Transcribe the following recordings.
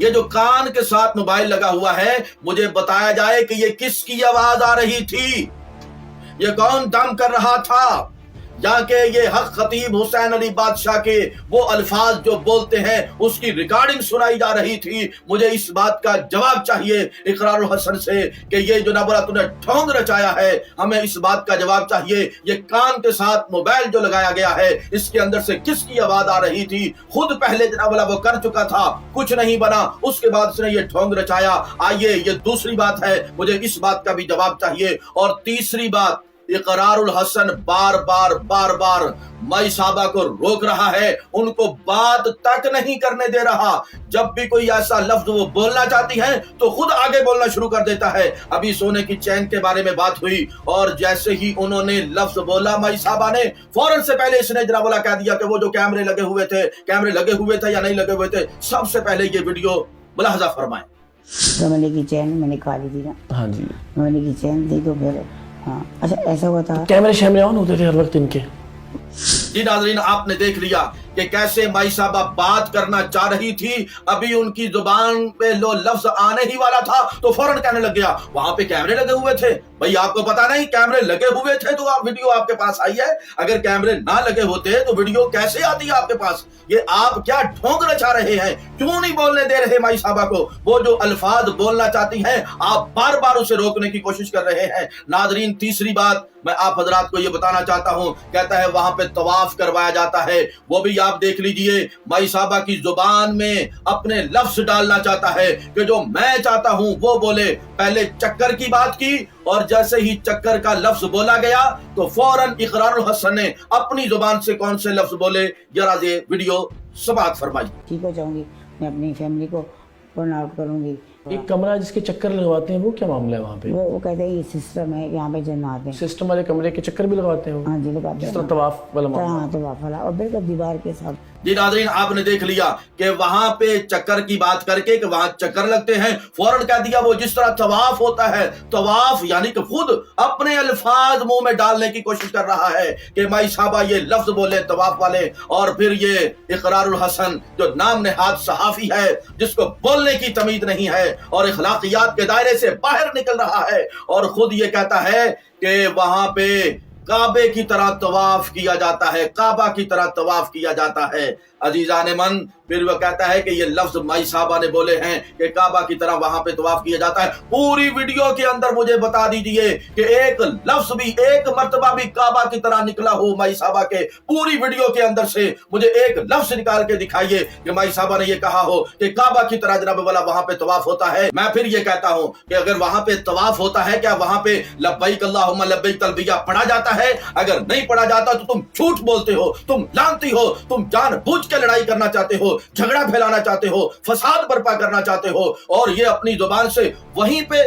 یہ جو کان کے ساتھ موبائل لگا ہوا ہے، مجھے بتایا جائے کہ یہ کس کی آواز آ رہی تھی، یہ کون دم کر رہا تھا، یا کہ یہ حق خطیب حسین علی بادشاہ کے وہ الفاظ جو بولتے ہیں اس کی ریکارڈنگ سنائی جا رہی تھی۔ مجھے اس بات کا جواب چاہیے اقرار الحسن سے کہ یہ جو نبرا تو نے ڈھونگ رچایا ہے، ہمیں اس بات کا جواب چاہیے یہ کان کے ساتھ موبائل جو لگایا گیا ہے اس کے اندر سے کس کی آواز آ رہی تھی۔ خود پہلے جناب والا وہ کر چکا تھا، کچھ نہیں بنا، اس کے بعد اس نے یہ ڈھونگ رچایا۔ آئیے یہ دوسری بات ہے، مجھے اس بات کا بھی جواب چاہیے۔ اور تیسری بات، اقرار الحسن بار بار مائی صاحبہ کو روک رہا ہے، ان کو بات تک نہیں کرنے دے رہا۔ جب بھی کوئی ایسا لفظ وہ بولنا چاہتی ہیں تو خود آگے بولنا شروع کر دیتا ہے۔ ابھی سونے کی چین کے بارے میں بات ہوئی اور جیسے ہی انہوں نے لفظ بولا مائی صاحبہ نے، فوراً سے پہلے اس نے جناب والا کہہ دیا کہ وہ جو کیمرے لگے ہوئے تھے یا نہیں لگے ہوئے تھے، سب سے پہلے یہ ویڈیو ملاحظہ فرمائیں۔ سونے کی چین میں نکالی تھی نا، ہاں جی، سونے کی چین تھی تو پھر ہاں اچھا ایسا ہوا تھا۔ کیمرے شیمرے آن ہوتے تھے ہر وقت ان کے۔ جی ناظرین، آپ نے دیکھ لیا کہ کیسے مائی صاحبہ بات کرنا چاہ رہی تھی، ابھی ان کی زبان پہ لو لفظ آنے ہی والا تھا تو فوراً کہنے لگ گیا وہاں پہ کیمرے لگے ہوئے تھے۔ بھئی آپ کو پتا نہیں کیمرے لگے ہوئے تھے تو آپ ویڈیو آپ کے پاس آئی ہے، اگر کیمرے نہ لگے ہوتے تو ویڈیو کیسے آتی ہے آپ کے پاس؟ یہ آپ کیا ڈھونگ رچا رہے ہیں؟ کیوں نہیں بولنے دے رہے مائی صاحبہ کو؟ وہ جو الفاظ بولنا چاہتی ہیں آپ بار بار اسے روکنے کی کوشش کر رہے ہیں۔ ناظرین، تیسری بات میں آپ حضرات کو یہ بتانا چاہتا ہوں، کہتا ہے وہاں پہ طواف کروایا جاتا ہے، وہ بھی آپ دیکھ لیجئے مائی صاحبہ کی زبان میں اپنے لفظ ڈالنا چاہتا ہے کہ جو میں چاہتا ہوں وہ بولے۔ پہلے چکر کی بات کی اور جیسے ہی چکر کا لفظ بولا گیا تو فوراً اقرار الحسن نے اپنی زبان سے کون سے لفظ بولے، ذرا یہ ویڈیو سماعت فرمائی۔ ٹھیک ہو جاؤں گی، میں اپنی فیملی کو پرن آؤٹ کروں گی۔ ایک کمرہ جس کے چکر لگواتے ہیں وہ کیا معاملہ ہے وہاں پہ؟ وہ کہتے ہیں یہ سسٹم ہے، یہاں پہ جنات ہیں۔ سسٹم والے کمرے کے چکر بھی لگواتے ہیں وہ؟ ہاں جی لگاتے جس ہیں، طرح طواف والا معاملہ۔ ہاں طواف والا، اور بالکل دیوار کے ساتھ۔ جی ناظرین، آپ نے دیکھ لیا کہ وہاں پہ چکر کی بات کر کے کہ وہاں چکر لگتے ہیں، فوراً کہہ دیا وہ جس طرح طواف ہوتا ہے، طواف یعنی کہ خود اپنے الفاظ منہ میں ڈالنے کی کوشش کر رہا ہے کہ مائی صاحبہ یہ لفظ بولے طواف والے، اور پھر یہ اقرار الحسن جو نام نہاد صحافی ہے جس کو بولنے کی تمیز نہیں ہے اور اخلاقیات کے دائرے سے باہر نکل رہا ہے، اور خود یہ کہتا ہے کہ وہاں پہ کعبے کی طرح طواف کیا جاتا ہے، کعبہ کی طرح طواف کیا جاتا ہے۔ عزیزان من، پھر وہ کہتا ہے کہ یہ لفظ مائی صاحبہ نے بولے ہیں کہ کعبہ کی طرح وہاں پہ طواف کیا جاتا ہے۔ پوری ویڈیو کے اندر مجھے بتا دیجئے کہ ایک لفظ بھی، ایک مرتبہ بھی کعبہ کی طرح نکلا ہو مائی صاحبہ کے، پوری ویڈیو کے اندر سے مجھے ایک لفظ نکال کے دکھائیے کہ مائی صاحبہ نے یہ کہا ہو کہ کعبہ کی طرح جناب والا وہاں پہ طواف ہوتا ہے۔ میں پھر یہ کہتا ہوں کہ اگر وہاں پہ طواف ہوتا ہے، کیا وہاں پہ لبیک اللہم لبیک تلبیہ پڑھا جاتا ہے؟ اگر نہیں پڑھا جاتا تو تم جھوٹ بولتے ہو، تم لانتی ہو، تم جان بوجھ کے لڑائی کرنا چاہتے ہو، جھگڑا پھیلانا چاہتے ہو، فساد برپا کرنا چاہتے ہو، اور یہ اپنی زبان سے وہیں پہ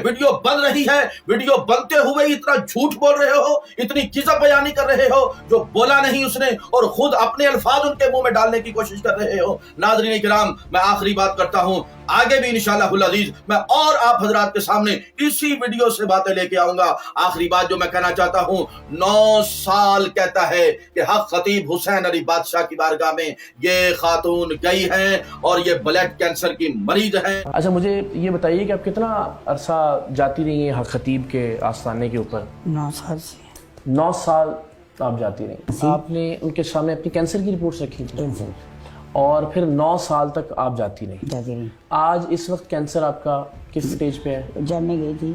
ویڈیو بن رہی ہے، ویڈیو بنتے ہوئے اتنا جھوٹ بول رہے ہو، اتنی کذب بیانی کر رہے ہو جو بولا نہیں اس نے، اور خود اپنے الفاظ ان کے منہ میں ڈالنے کی کوشش کر رہے ہو۔ ناظرین کرام، میں آخری بات کرتا ہوں، آگے بھی انشاءاللہ العزیز میں اور آپ حضرات کے سامنے اسی ویڈیو سے باتیں لے کے آؤں گا۔ آخری بات جو میں کہنا چاہتا ہوں، 9 سال کہتا ہے کہ حق خطیب حسین علی بادشاہ کی بارگاہ میں یہ خاتون گئی ہیں اور یہ بلڈ کینسر کی مریض ہیں۔ اچھا مجھے یہ بتائیے کہ آپ کتنا عرصہ جاتی رہی ہیں حق خطیب کے آستانے کے اوپر؟ 9 سال سے۔ 9 سال آپ جاتی رہی۔ آپ نے ان کے سامنے اپنی کینسر کی رپورٹس رکھی تھی اور پھر 9 سال تک آپ جاتی رہی۔ آج اس وقت کینسر آپ کا کس سٹیج پہ ہے؟ جب میں گئی تھی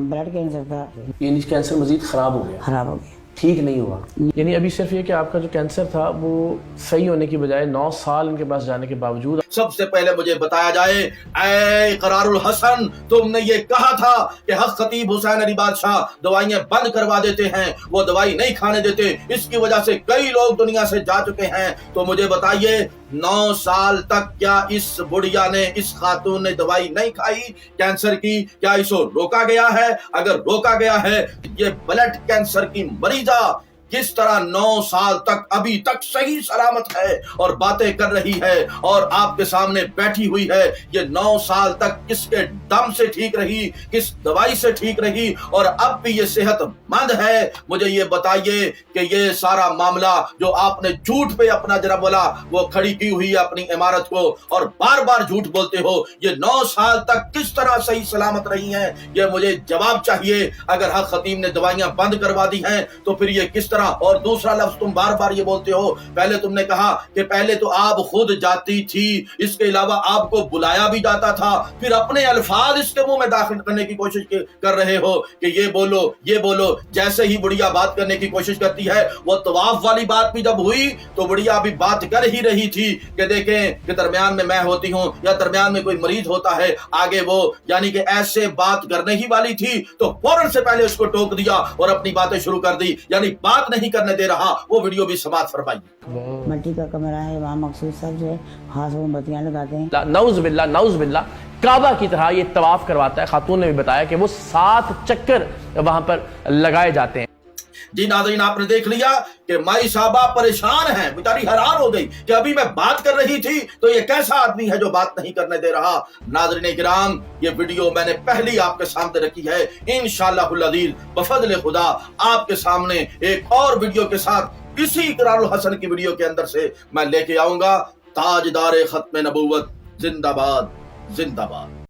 بلڈ کینسر تھا، یعنی کینسر مزید خراب ہو گیا؟ خراب ہو گیا۔ ٹھیک نہیں ہوا. یعنی ابھی صرف یہ کہ آپ کا جو کینسر تھا وہ صحیح ہونے کی بجائے 9 سال ان کے پاس جانے کے باوجود سب سے پہلے مجھے بتایا جائے، اے اقرار الحسن، تم نے یہ کہا تھا کہ حق خطیب حسین علی بادشاہ دوائیاں بند کروا دیتے ہیں، وہ دوائی نہیں کھانے دیتے، اس کی وجہ سے کئی لوگ دنیا سے جا چکے ہیں. تو مجھے بتائیے 9 سال تک کیا اس بڑھیا نے، اس خاتون نے دوائی نہیں کھائی کینسر کی؟ کیا اسے روکا گیا ہے؟ اگر روکا گیا ہے، یہ بلڈ کینسر کی مریضہ کس طرح 9 سال تک ابھی تک صحیح سلامت ہے اور باتیں کر رہی ہے اور آپ کے سامنے بیٹھی ہوئی ہے؟ یہ 9 سال تک کس کے دم سے ٹھیک رہی، کس دوائی سے ٹھیک رہی اور اب بھی یہ صحت مند ہے؟ مجھے یہ بتائیے کہ یہ سارا معاملہ جو آپ نے جھوٹ پہ اپنا جناب بولا وہ کھڑی کی ہوئی ہے اپنی عمارت کو اور بار بار جھوٹ بولتے ہو، یہ 9 سال تک کس طرح صحیح سلامت رہی ہیں؟ یہ مجھے جواب چاہیے. اگر حق خطیب نے دوائیاں بند کروا دی ہیں تو پھر یہ کس طرح؟ اور دوسرا لفظ تم بار بار یہ بولتے ہو، پہلے تم نے کہا کہ پہلے تو آپ خود جاتی تھی، اس کے علاوہ آپ کو بلایا بھی جاتا تھا، پھر اپنے الفاظ اس کے منہ میں داخل کرنے کی کوشش کر رہے ہو کہ یہ بولو یہ بولو. جیسے ہی بڑھیا بات کرنے کی کوشش کرتی ہے، وہ طواف والی بات بھی جب ہوئی تو بڑھیا بھی بات کر ہی رہی تھی کہ دیکھیں کہ درمیان میں ہوتی ہوں یا درمیان میں کوئی مریض ہوتا ہے، آگے وہ یعنی کہ ایسے بات کرنے ہی والی تھی تو فوراً سے پہلے اس کو ٹوک دیا اور اپنی باتیں شروع کر دی، یعنی بات نہیں کرنے دے رہا. وہ ویڈیو بھی سماعت فرمائیے. مٹی کا کمرہ ہے، وہاں مخصوص سب سے خاص وہ بتیاں لگاتے ہیں. نعوذ باللہ نعوذ باللہ کعبہ کی طرح یہ طواف کرواتا ہے. خاتون نے بھی بتایا کہ وہ 7 چکر وہاں پر لگائے جاتے ہیں. جی ناظرین، آپ نے دیکھ لیا کہ مائی صاحبہ پریشان ہیں، بیچاری حیران ہو گئی کہ ابھی میں بات کر رہی تھی تو یہ کیسا آدمی ہے جو بات نہیں کرنے دے رہا. ناظرین کرام، یہ ویڈیو میں نے پہلی آپ کے سامنے رکھی ہے. انشاءاللہ العزیز بفضل خدا آپ کے سامنے ایک اور ویڈیو کے ساتھ اسی اقرار الحسن کی ویڈیو کے اندر سے میں لے کے آؤں گا. تاجدار ختم نبوت زندہ باد زندہ باد.